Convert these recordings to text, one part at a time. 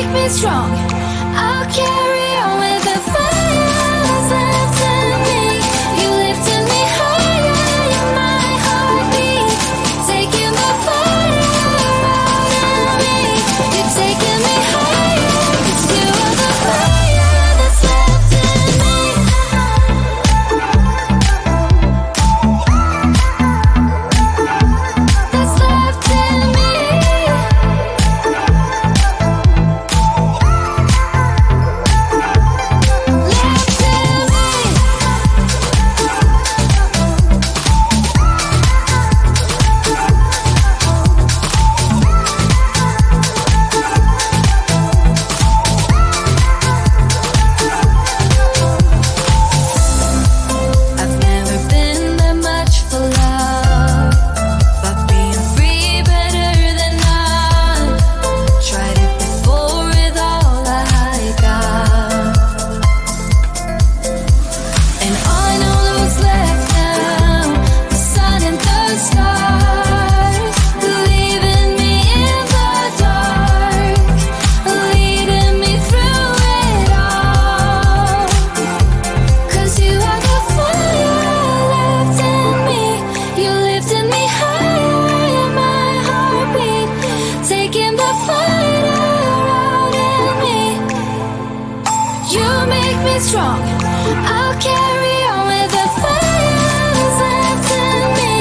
make me strong. I'll carry on with the fire that's left in me. You lifted me higher in my heartbeat, taking the fire out of me. You're taking me higher, 'cause you are the fire that's left in me. That's left in me. I've never been that much for love, but being free better than none. Tried it before with all I got, and I know what's left now. The sun and the stars, leaving me in the dark, leading me through it all. 'Cause you are the fire left in me. You lifted me higher in my heartbeat, taking the fire out in me. You make me strong. I'll carry on with the fire that's left in me.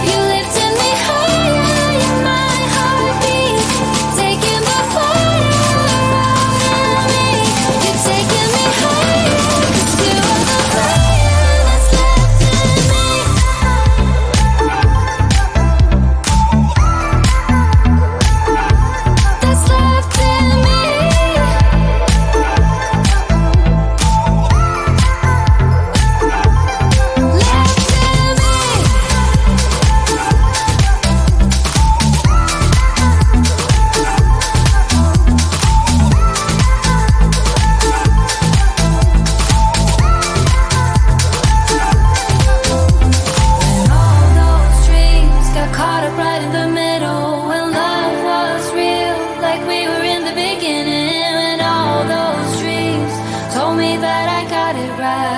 You lifted me higher in my heartbeat, taking the fire out in me. You're taking me higher, 'cause you are the fire that's left in me. That's left in me. Left in me. When all those dreams got caught up right in the middle, when love was real, like we were in the beginning, when all those dreams told me that I got it right.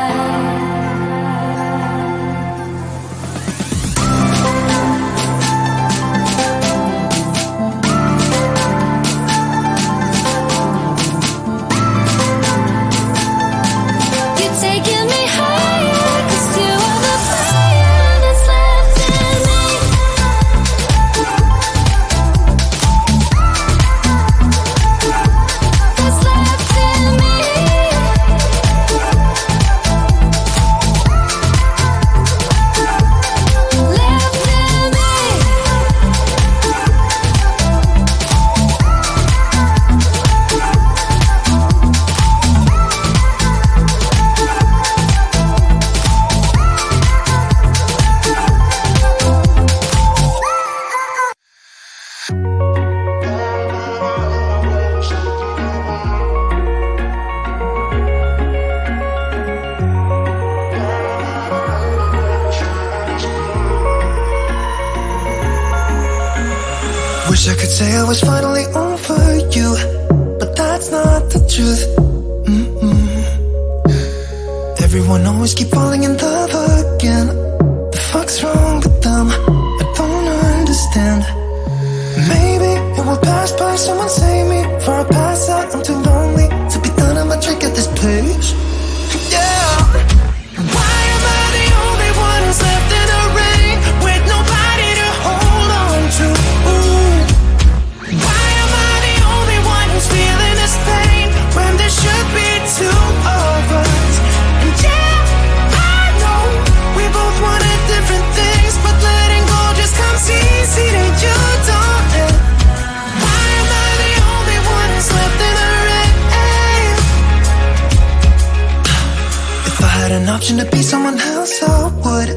You're taking me higher, 'cause you are the fire that's left in me. That's left in me. Left in me. Wish I could say I was finally over you, but that's not the truth. Everyone always keep falling in love again. The fuck's wrong with them? I don't understand. Maybe it will pass by. Someone save me for I pass out. I'm too lonely to be done. I'm a drink at this place. Yeah. Why am I the only one who's left in the rain with nobody to hold on to? Ooh. Why am I the only one who's feeling this pain when there should be two of us? And yeah, I know we both wanted different things, but letting go just comes easy to you, don't it? Why am I the only one who's left in the rain? If I had an option to be someone else, I would,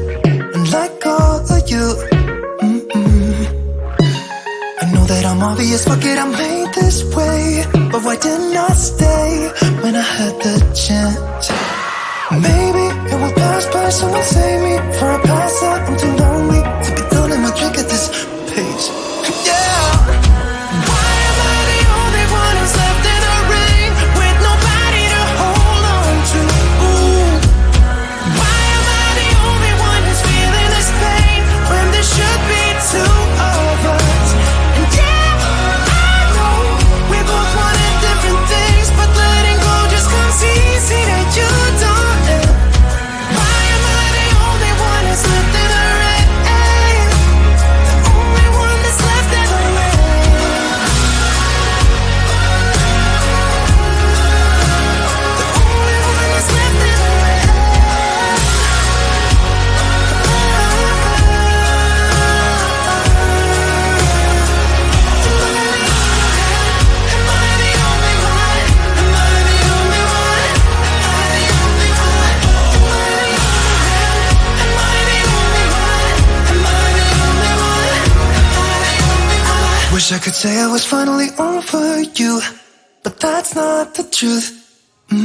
and let go of you. I know that I'm obvious, fuck it, I'm made this way, but why didn't I stay when I had the chance? Maybe it will pass by. Someone save me for I pass out. I'm too lonely to be done in my drink at this pace. Yeah. Why am I the only one who's left in a wish I could say I was finally over you, but that's not the truth. Why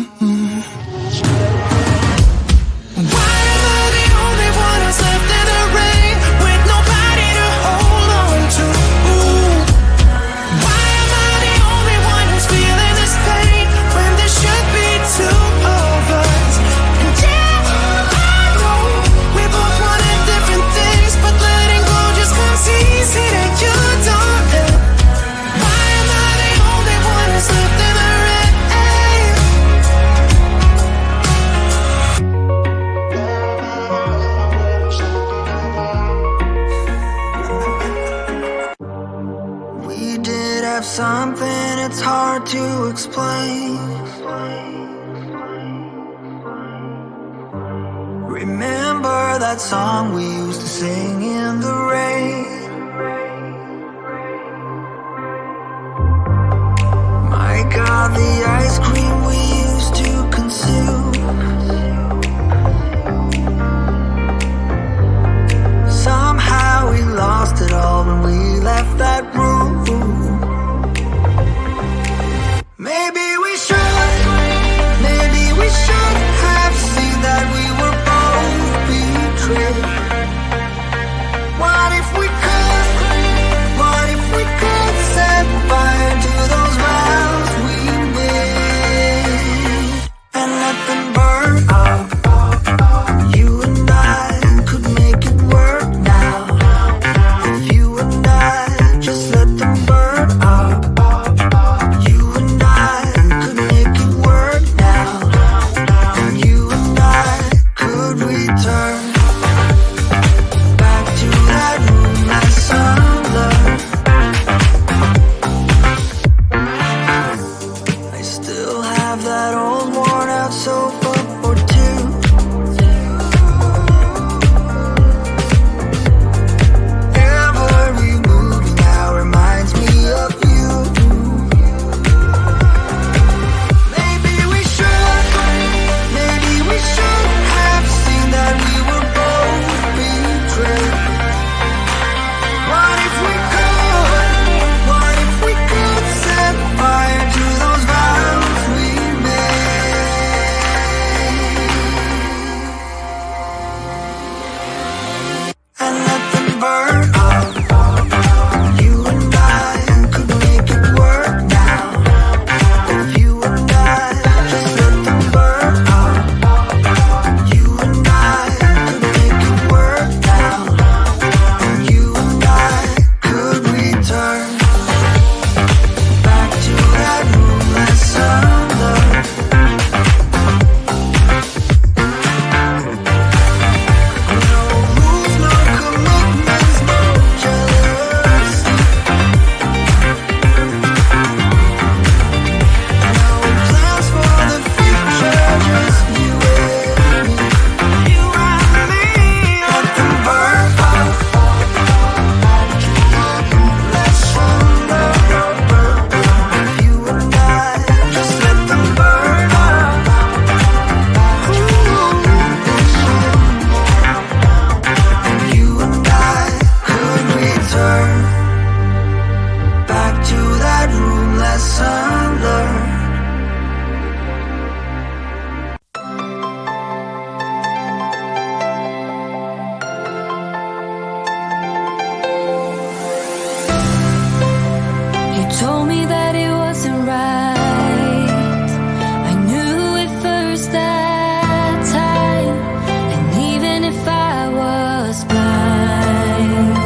am I the only one who's left in the rain with nobody to hold on to? Why am I the only one who's feeling this pain when there should be two of us? And yeah, I know we both wanted different things, but letting go just comes easy to you, don't it? Why am I the only one who's left in the rain? We did have something, it's hard to explain. Remember that song we used to sing in the rain? My God, the ice cream we used to consume. Somehow we lost it all when we left that room. Maybe we should have seen that we were both betrayed. What if we could set fire to those vows we made and let them burn up? You and I could make it work now. If you and I just let them burn up. You and I could make it work now. And you and I could return back to that room last summer. I still have that old worn out sofa for two. Every movie now reminds me of you. Maybe we should have seen that we were both betrayed. What if we could set fire to those vows we made and let them burn up? You and I could make it work now. If you and I just let them burn up. You and I could make it work now. And you and I could return back to that room last summer. No rules, no commitments, no jealousy. No plans for the future, just you and me. You and me. Let them burn up. Let's summer. If you and I just let them burn up. And you and I could return back to that room last summer. You told me that it wasn't right. I knew it first that time. And even if I was blind,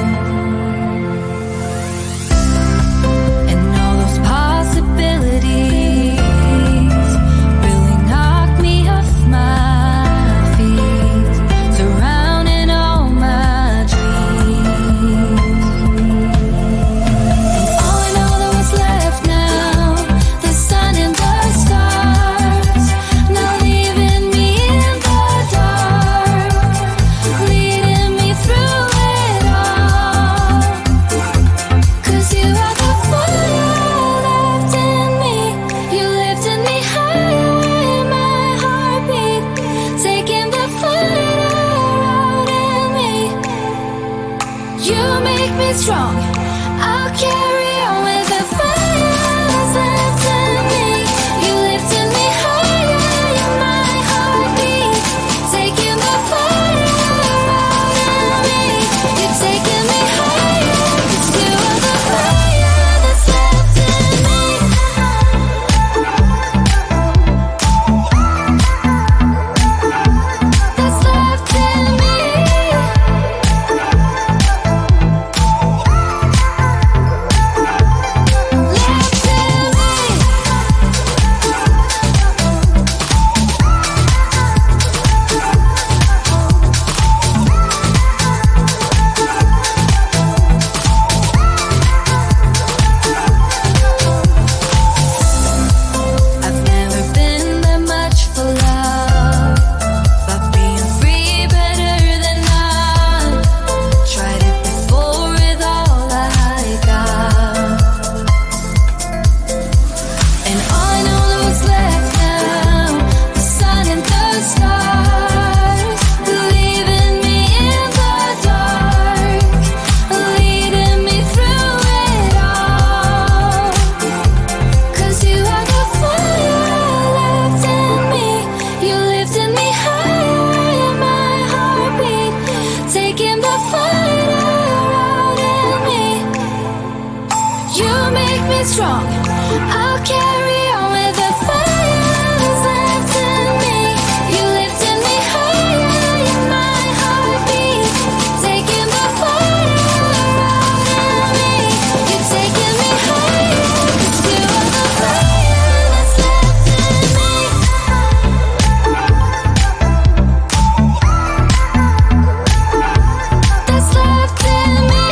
and all those possibilities really knocked me off my feet, surrounding all my dreams. All I know that was left now, the sun and the stars, now leaving me in the dark, leading me through it all. 'Cause you are the fire left in me, you lifted me higher in my heartbeat, taking the fire out in me. You make me strong, I'll carry on. stay strong. I'll carry on with the fire that's left in me. You lifted me higher in my heartbeat. Taking the fire out of me. You're taking me higher, 'cause you are the fire that's left in me. That's left in me.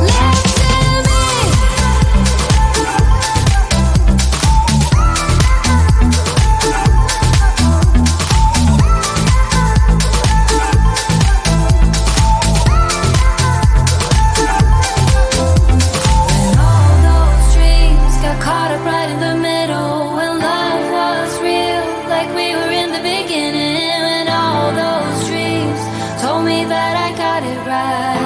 Left in me. When all those dreams got caught up right in the middle, when love was real, like we were in the beginning, when all those dreams told me that I got it right.